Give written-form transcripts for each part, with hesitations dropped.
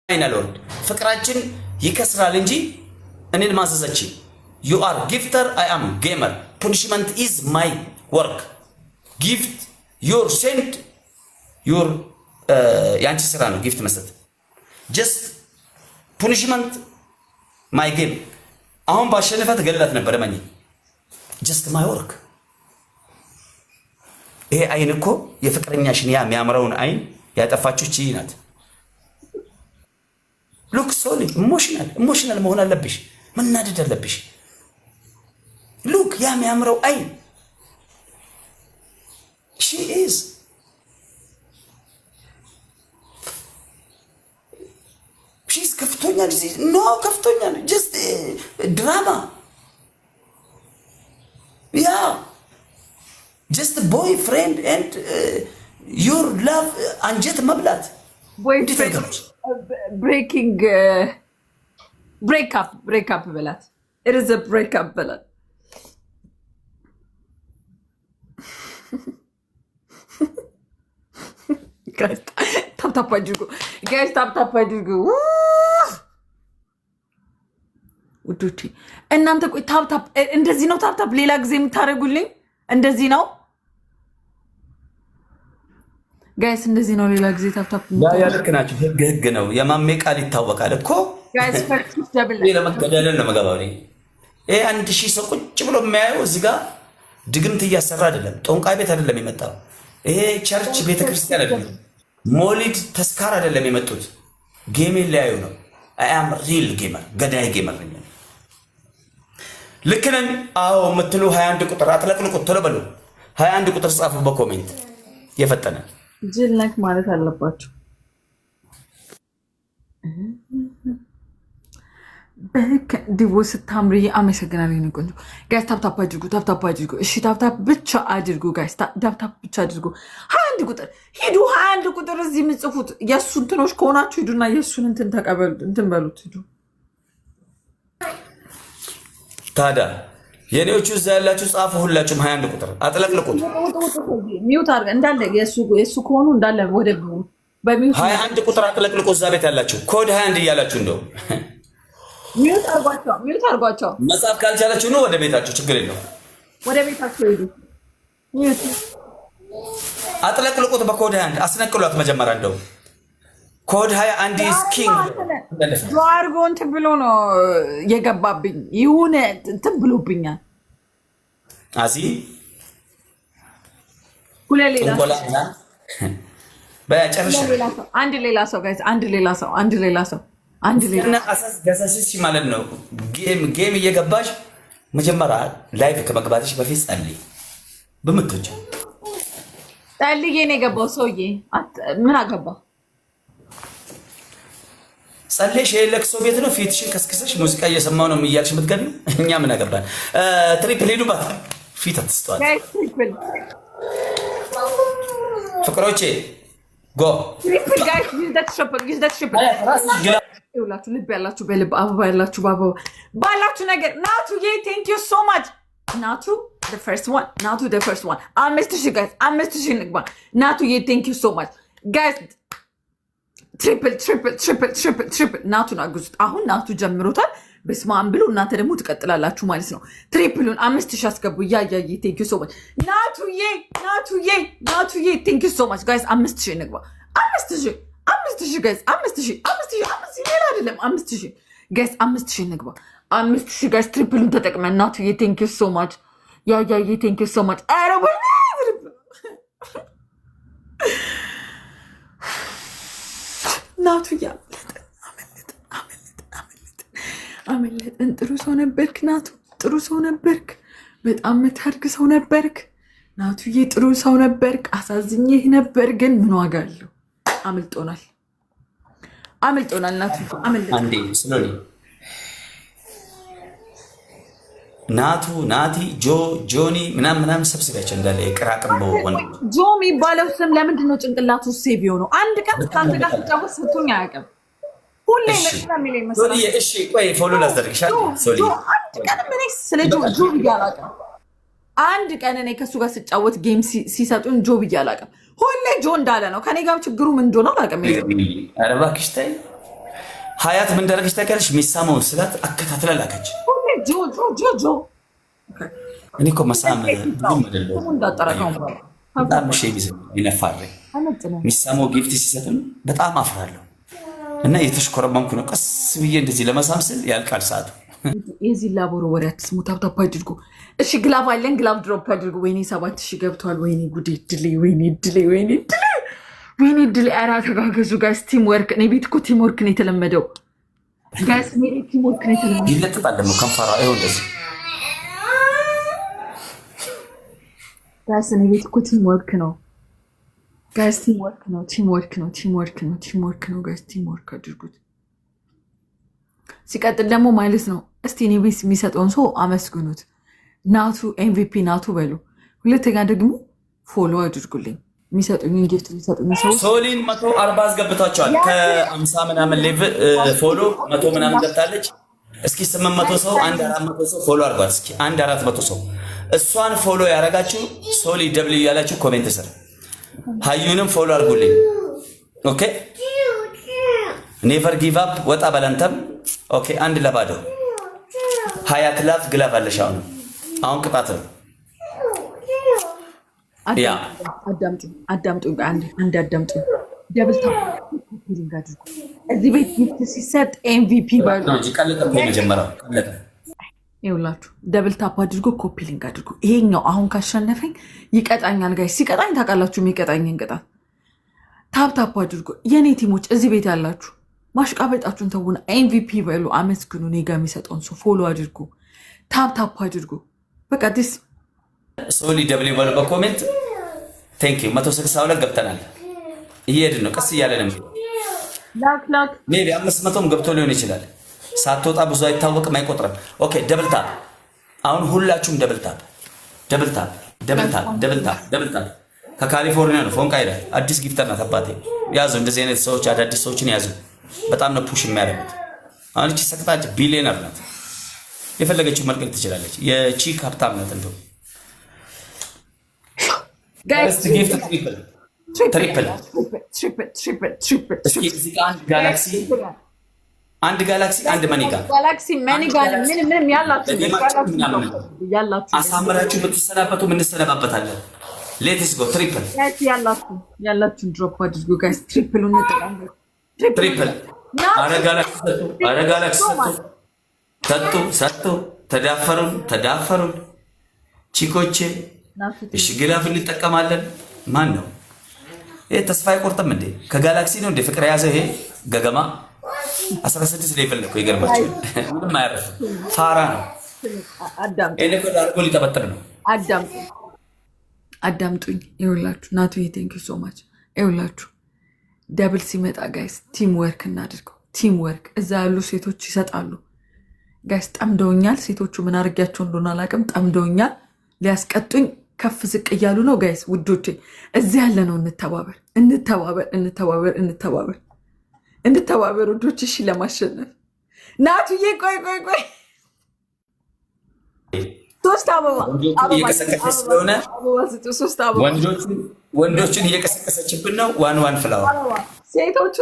ፋይናል ወርድ ፍቅራችን ይከስራል እንጂ እኔን ማዘዘች you are gifter I am gamer punishment is my work gift your send your ያንቺ ስራ ነው ጊፍት መስጠት just punishment my game አሁን ባሸነፈት ገለላት ነበር ማኝ just my work ይሄ አይን እኮ የፍቅረኛሽን ያ የሚያምረውን አይን ያጠፋችሁ እቺ ናት look solid emotional መሆን አለብሽ መናደድ አለብሽ look ያ የሚያምረው አይን she is she's ከፍቶኛል no ከፍቶኛል just drama yeah just boyfriend and your love አንጀት መብላት boyfriend breaking break up በላት it is a break up በላት guys tap አድርጉ guys tap አድርጉ ውዶቼ እናንተ ቆይ ታፕ እንደዚህ ነው ታፕ ሌላ ጊዜ የምታደርጉልኝ እንደዚህ ነው ጋይስ እንደዚህ ነው ሌላ ጊዜ ታፕ ያ ልክ ናችሁ ህግ ነው የማሜ ቃል ይታወቃል እኮ ጋይስ ፈርክስ ደብል ለመገደል ነው መገባው ነው ይሄ አንድ ሺህ ሰው ቁጭ ብሎ የሚያየው እዚህ ጋር ድግምት እያሰራ አይደለም ጦንቃይ ቤት አይደለም የመጣው ይሄ ቸርች ቤተክርስቲያን አይደለም ሞሊድ ተስካር አይደለም የመጡት ጌሜን ሊያዩ ነው አይ አም ሪል ጌመር ገዳይ ጌመር ነኝ ልክ ነን አዎ የምትሉ 21 ቁጥር አጥለቅልቁት ቶሎ በሉ 21 ቁጥር ጻፉ በኮሜንት የፈጠነ ጅል ነክ ማለት አለባችሁ በክ ዲቮርስ ታምሪ አመሰግናለሁ ነው ቆንጆ ጋይስ ታፕ አድርጉ እሺ ታፕ ብቻ አድርጉ ጋይስ ታፕ ብቻ አድርጉ 21 ቁጥር ሂዱ 21 ቁጥር እዚህ ምጽፉት የሱ እንትኖች ከሆናችሁ ሂዱና የሱን እንትን ተቀበሉ እንትን በሉት ሂዱ ታዳ የኔዎቹ እዛ ያላችሁ ጻፉ ሁላችሁም 21 ቁጥር አጥለቅልቁት ሚውት አድርገ እንዳለ የሱ ከሆኑ እንዳለ ወደ በሚውት 21 ቁጥር አጥለቅልቁ እዛ ቤት ያላችሁ ኮድ 21 እያላችሁ እንደው ሚውት አድርጓቸው መጻፍ ካልቻላችሁ ነው ወደ ቤታችሁ ችግር የለውም ወደ ቤታችሁ ሄዱ ሚውት አጥለቅልቁት በኮድ 21 አስነቅሏት መጀመሪያ እንደው ኮድ 21 is king ጓርጎ እንትን ብሎ ነው የገባብኝ ይሁን እንትን ብሎብኛል አዚ ሁለሌላ በጨርሽ አንድ ሌላ ሰው ጋይስ አንድ ሌላ ሰው አሳስ ገሰስሽ ማለት ነው ጌም እየገባሽ መጀመሪያ ላይቭ ከመግባትሽ በፊት ጸልይ በመጥቶች ጸልዬ ነው የገባው ሰውዬ ምን አገባ ጸልሽ የለክሶ ቤት ነው ፊትሽን ከስክሰሽ ሙዚቃ እየሰማው ነው እያልሽ የምትገቢው እኛ ምን አገባን ትሪፕል ሄዱባት ፊት አትስተዋል ፍቅሮቼ ጎ ትሪፕል ጋይስ ዩዝ ዳት ሸፐር ይውላችሁ ልብ ያላችሁ በልብ አበባ ያላችሁ በአበባ ባላችሁ ነገር ናቱ ቴንክ ዩ ሶ ማች ናቱ the first one አምስት ሺህ ጋይስ 5000 ንግባ ናቱ ቴንክ ዩ ሶ ማች ጋይስ ትሪፕል ናቱን አግዙት አሁን ናቱ ጀምሮታል በስማም ብሎ እናንተ ደግሞ ትቀጥላላችሁ ማለት ነው ትሪፕሉን 5000 አስገቡ ያያይ ቴንክ ዩ ሶ ማች ናቱዬ ቴንክ ዩ ሶ ማች ጋይስ 5000 ንግባ 5000 ጋይስ 5000 ሌላ አይደለም 5000 ጋይስ 5000 ንግባ 5000 ጋይስ ትሪፕሉን ተጠቅመን ናቱዬ ቴንክ ዩ ሶ ማች ያያይ ቴንክ ዩ ሶ ማች አረ ወይ ናቱ አመለጠን ጥሩ ሰው ነበርክ ናቱ ጥሩ ሰው ነበርክ በጣም የምታድግ ሰው ነበርክ ናቱዬ ጥሩ ሰው ነበርክ አሳዝኜህ ነበር ግን ምን ዋጋ አለው አመልጦናል ናቱ አንዴ ስለኔ ናቱ ናቲ ጆኒ ምናምን ሰብስቢያቸው እንዳለ የቅራቅንቦ ወንድ ጆ የሚባለው ስም ለምንድን ነው ጭንቅላቱ ሴቭ የሆነው አንድ ቀን ከአንድ ጋር ስጫወት ስቶኝ አያውቅም ሁሌ ለሚለኝ መሰለኝ እሺ ቆይ ፎሎ ላስደርግሻል ሶሊ አንድ ቀን ምን ስለ ጆ ብያላቀም አንድ ቀን እኔ ከሱ ጋር ስጫወት ጌም ሲሰጡን ጆ ብያላቀም ሁሌ ጆ እንዳለ ነው ከኔ ጋር ችግሩ ምን እንደሆነ አላውቅም ኧረ እባክሽ ተይ ሀያት ምን ደረገች ታውቂያለሽ? ሚሳመውን ስላት አከታትላ ላከች። ጆ እኔ እኮ መሳም ብዙም አይደለም በጣም ሼሚዝ ይነፋል። ሚሳመው ጊፍት ሲሰጥም በጣም አፍራለሁ እና የተሽኮረመምኩ ነው። ቀስ ብዬ እንደዚህ ለመሳም ስል ያልቃል ሰዓቱ። የዚህ ላቦሮ ወሬ አትስሙ። ታፕታፕ አድርጉ እሺ። ግላብ አለን፣ ግላብ ድሮፕ አድርጉ። ወይኔ 7000 ገብቷል። ወይኔ ጉዴ ድሌ፣ ወይኔ ድሌ፣ ወይኔ ድሌ፣ ወይኔ ድሌ። ኧረ ተጋገዙ ጋይስ። ቲም ወርክ። እኔ ቤት እኮ ቲም ወርክ ነው የተለመደው ጋይስ። እኔ ቤት ቲም ወርክ ነው የተለመደው። ይለጥጣል ደግሞ ከንፈራ ይኸው እንደዚህ ጋይስ። እኔ ቤት እኮ ቲም ወርክ ነው ጋይስ። ቲም ወርክ ነው፣ ቲም ወርክ ነው፣ ቲም ወርክ ነው፣ ቲም ወርክ ነው ጋይስ። ቲም ወርክ አድርጉት። ሲቀጥል ደግሞ ማለት ነው እስቲ እኔ ቤት የሚሰጠውን ሰው አመስግኑት። ናቱ ኤምቪፒ ናቱ በሉ። ሁለተኛ ደግሞ ፎሎ አድርጉልኝ። የሚሰጡኝ ጊፍት የሚሰጡኝ ሰው ሶሊን 140 አስገብታቸዋል። ከ50 ምናምን ሌቭል ፎሎ 100 ምናምን ገብታለች። እስኪ 800 ሰው 400 ሰው ፎሎ አድርጓት። እስኪ 400 ሰው እሷን ፎሎ ያደረጋችሁ ሶሊ ደብሊው ያላችሁ ኮሜንት ስር ሀዩንም ፎሎ አድርጉልኝ። ኦኬ ኔቨር ጊቭ አፕ ወጣ በለንተም ኦኬ። አንድ ለባዶ ሀያት ላፍ ግላፍ አለሽ። አሁን ቅጣት ነው። ያ አዳምጡ አንድ አዳምጡ። ደብል ታፕ አድርጉ። እዚህ ቤት ጊፍት ሲሰጥ ኤምቪፒ ባሉ ነው እንጂ ቀለጠ ነው የመጀመሪያው ቀለጠ። ይኸውላችሁ ደብል ታፕ አድርጎ ኮፒ ሊንክ አድርጎ። ይሄኛው አሁን ካሸነፈኝ ይቀጣኛል ጋይስ። ሲቀጣኝ ታውቃላችሁ የሚቀጣኝን ቅጣት። ታፕ ታፕ አድርጎ የኔ ቲሞች እዚህ ቤት ያላችሁ ማሽቃበጣችሁን ተውና ኤምቪፒ በሉ፣ አመስግኑ። እኔ ጋር የሚሰጠውን ሰው ፎሎ አድርጉ፣ ታፕ ታፕ አድርጉ። በቃ ዲስ ሶሊ ደብሊው በሉ በኮሜንት ቴንክ ዩ። 162 ገብተናል። እየሄድን ነው፣ ቀስ እያለን ነው። ላክ ሜቢ 500ም ገብቶ ሊሆን ይችላል። ሳትወጣ ብዙ አይታወቅም፣ አይቆጥርም። ኦኬ ደብል ታፕ። አሁን ሁላችሁም ደብል ታፕ ደብል ታፕ ደብል ታፕ ደብል ታፕ ደብል ታፕ። ከካሊፎርኒያ ነው ፎንቃ ይላል። አዲስ ጊፍተር ናት አባቴ። ያዙ እንደዚህ አይነት ሰዎች አዳዲስ ሰዎችን ያዙ። በጣም ነው ፑሽ የሚያደርጉት። አሁን እቺ ሰቅጣጭ ቢሊየነር ናት። የፈለገችው መልቀቅ ትችላለች። የቺክ ሀብታም ናት። እንደው ጋይስ ጊፍት ትሪፕል እስኪ እዚህ ጋር አንድ ጋላክሲ አንድ መኒጋ ምንም ያላችሁ አሳምራችሁ የምትሰናበቱ የምንሰነባበታለን። ሌትስ ጎ ትሪፕል ያላችሁን ድሮፕ አድርጉ ጋይስ። ትሪፕሉን እንጠቀምበት። ትሪፕል አረጋላክስ ሰጡ ተዳፈሩን ቺኮቼ። እሺ ግላፍ እንጠቀማለን። ማን ነው ይሄ? ተስፋ አይቆርጥም እንዴ? ከጋላክሲ ነው እንዴ ፍቅር የያዘ ይሄ ገገማ? 16 ሌቭል ነው። ይገርማችሁ ምንም አያረፍም። ፋራ ነው። ዳርጎ ሊጠበጥር ነው። አዳምጡኝ። ይኸውላችሁ ናቱ ቴንክ ዩ ሶ ማች። ይኸውላችሁ ደብል ሲመጣ ጋይስ ቲም ወርክ እናድርገው። ቲም ወርክ። እዛ ያሉ ሴቶች ይሰጣሉ ጋይስ። ጠምደውኛል። ሴቶቹ ምን አድርጊያቸው እንደሆነ አላውቅም። ጠምደውኛል። ሊያስቀጡኝ ከፍ ዝቅ እያሉ ነው ጋይስ። ውዶቼ እዚህ ያለ ነው። እንተባበር ውዶች። እሺ ለማሸነፍ ናቱዬ ቆይ 3 አበባ እየቀሰቀሰች ስለሆነ ወንዶችን እየቀሰቀሰችብን ነው። ዋን ፍላወር። ሴቶቹ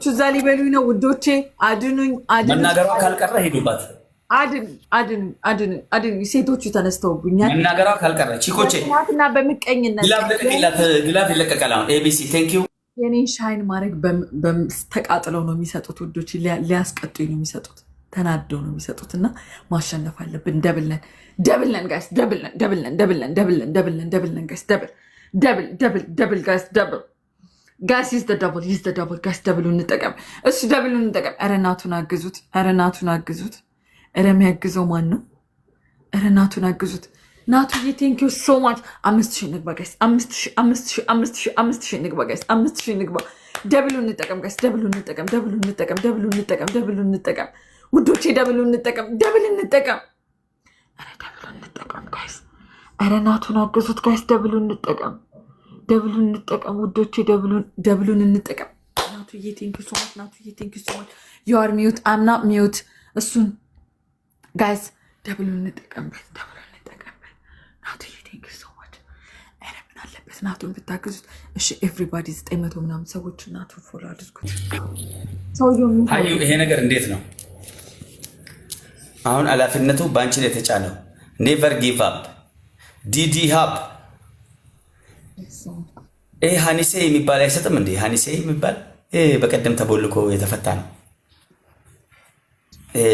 እዛ ሊበሉኝ ነው ውዶቼ። አድኑኝ። መናገሯ ካልቀረ ሄዱባት። አድኑኝ። ሴቶቹ ተነስተውብኛል። መናገሯ ካልቀረ ቺኮቼ ናትና በምቀኝነት ግላፍ ይለቀቃል። አሁን ኤቢሲ ቴንክ ዩ። የኔን ሻይን ማድረግ ተቃጥለው ነው የሚሰጡት ውዶች። ሊያስቀጡኝ ነው የሚሰጡት። ተናደው ነው የሚሰጡት። እና ማሸነፍ አለብን። ደብልን ጋይስ። ደብልን ጋይስ። ደብል ጋይስ። ደብል ጋይስ ይዝ ደብል ጋይስ። ደብሉ እንጠቀም። እሱ ደብሉ እንጠቀም። ኧረ ናቱን አግዙት። ኧረ የሚያግዘው ማን ነው? ኧረ ናቱን አግዙት። ናቱዬ ቴንክ ዩ ሶ ማች። 5000 ንግባ ጋይስ። 5000 ንግባ ጋይስ። 5000 ንግባ። ደብሉ እንጠቀም ጋይስ። ደብሉ እንጠቀም ውዶቼ። ደብል እንጠቀም። ኧረ ደብል እንጠቀም ጋይስ። ኧረ ናቱን አግዙት ጋይስ። ደብሉ እንጠቀም ውዶቼ። ደብሉን እንጠቀም። ናቱዬ ቴንክ ዩ ሶ ማች። ዩ አር ሚዩት አም ናት ሚዩት። እሱን ጋይስ ደብሉን እንጠቀምበት። ናቱዬ ቴንክ ዩ ሶ ማች። ኧረ ምን አለበት ናቱን ብታግዙት። እሺ ኤቭሪባዲ 900 ምናምን ሰዎች ናቱን ፎሎ አድርጉት። ሀዩ ይሄ ነገር እንዴት ነው አሁን ኃላፊነቱ ባንቺ ላይ የተጫነው? ኔቨር ጊቭ አፕ ዲዲ ሃብ ይሄ ሀኒሴ የሚባል አይሰጥም እንዴ? ሀኒሴ የሚባል በቀደም ተቦልኮ የተፈታ ነው።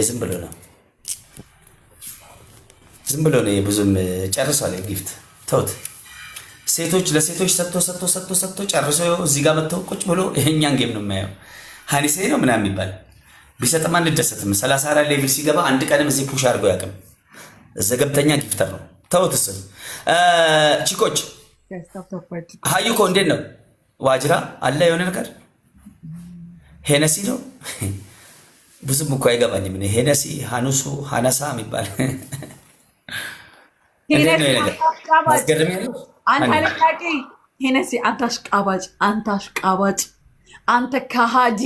ዝም ብሎ ነው ዝም ብሎ ነው። ብዙም ጨርሷል። ጊፍት ተውት። ሴቶች ለሴቶች ሰጥቶ ጨርሶ እዚህ ጋር መጥተው ቁጭ ብሎ ይሄኛን ጌም ነው የሚያየው። ሀኒሴ ነው ምናምን የሚባል ቢሰጥም አንደሰትም። 34 ሌቭል ሲገባ አንድ ቀንም እዚህ ፑሽ አድርጎ ያቅም ዘገብተኛ ጊፍተር ነው። ተውት። እሱን ቺኮች ሀዩኮ እንዴት ነው? ዋጅራ አለ የሆነ ነገር ሄነሲ ነው ብዙም እኮ አይገባኝም። ሄነሲ ሀኑሱ ሀነሳ የሚባል ሄነሲ አንተ አሽቃባጭ፣ አንተ ከሃዲ፣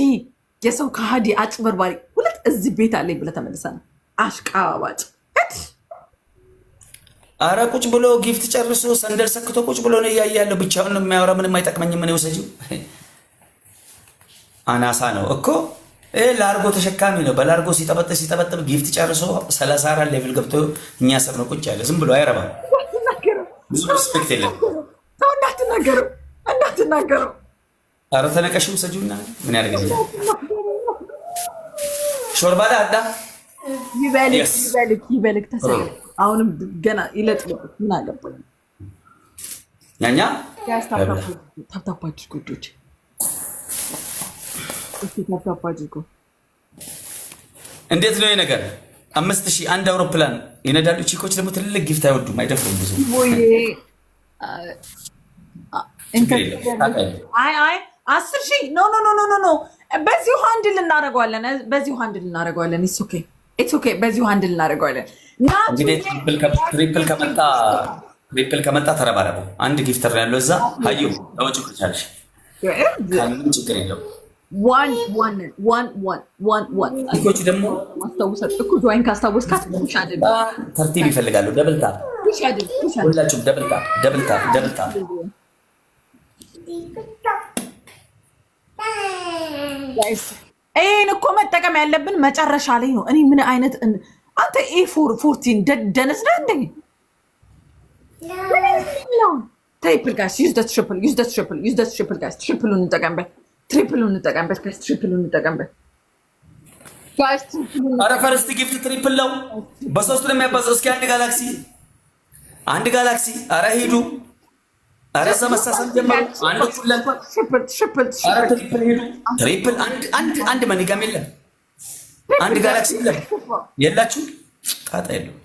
የሰው ከሃዲ አጭበርባሪ፣ ሁለት እዚህ ቤት አለኝ ብለህ ተመልሰህ ነው አሽቃባጭ። አረ ቁጭ ብሎ ጊፍት ጨርሶ ሰንደል ሰክቶ ቁጭ ብሎ ነው እያየ ያለው። ብቻውን ነው የሚያወራ። ምንም አይጠቅመኝም። ምን ይወሰጂው አናሳ ነው እኮ ላርጎ ተሸካሚ ነው። በላርጎ ሲጠበጥብ ጊፍት ጨርሶ 34 ሌቭል ገብቶ እኛ ሰብ ነው ቁጭ ያለ። ዝም ብሎ አይረባም። ብዙ ሪስፔክት የለም። እንዳትናገረው። አረ ተነቀሽው ሰጁና ምን ያደርገኛል? ሾርባ ዳዳ ይበልክ ተሰለ። አሁንም ገና ይለጥልበት። ምን አገባኝ? ያኛ ታፕታፓችሁ ጉዶች እንዴት ነው ነገር? 5000 አንድ አውሮፕላን ይነዳሉ። ቺኮች ደግሞ ትልልቅ ጊፍት አይወዱም፣ አይደፍሩም ብዙ። አይ 10,000 ኖ በዚሁ ሃንድል እናደርገዋለን። ኢትስ ኦኬ በዚሁ ሃንድል እናደርገዋለን። እንግዲህ ትሪፕል ከመጣ ተረባረቡ። አንድ ጊፍተር ያለው እዛ ሀዩ ተወጭ ኩቻለሽ ምንም ችግር የለውም። ቺኮች ደግሞ ማስታወሰን ካስታወስካት ተርቲብ ይፈልጋሉ። ደብልታ ሁላችሁም ደብልታ ይህን እኮ መጠቀም ያለብን መጨረሻ ላይ ነው። እኔ ምን አይነት አንተ A14 ደነስ ነህ እንደ ትሪፕል ጋይስ ዩዝ ትሪፕል ጋይስ ትሪፕሉን እንጠቀምበት። ኧረ ፈርስት ጊፍት ትሪፕል ነው። በሶስቱ ነው የሚያባዛው። እስኪ አንድ ጋላክሲ ኧረ ሂዱ። ኧረ እዛ መሳሰል ጀመሩ። ኧረ ትሪፕል ሂዱ። ትሪፕል አንድ መኒጋም የለም። አንድ ጋላክሲ የለም። የላችሁ ጣጣ የለው።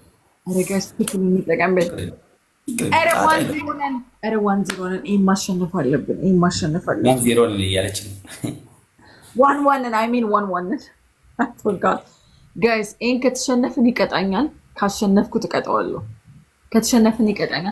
ኧረ 1-0 ነን። ይሄን ማሸነፍ አለብን። ዜሮ እያለች ነው። 1-1 ጋይስ። ይሄን ከተሸነፍን ይቀጣኛል፣ ካሸነፍኩት እቀጣዋለሁ። ከተሸነፍን ይቀጣኛል።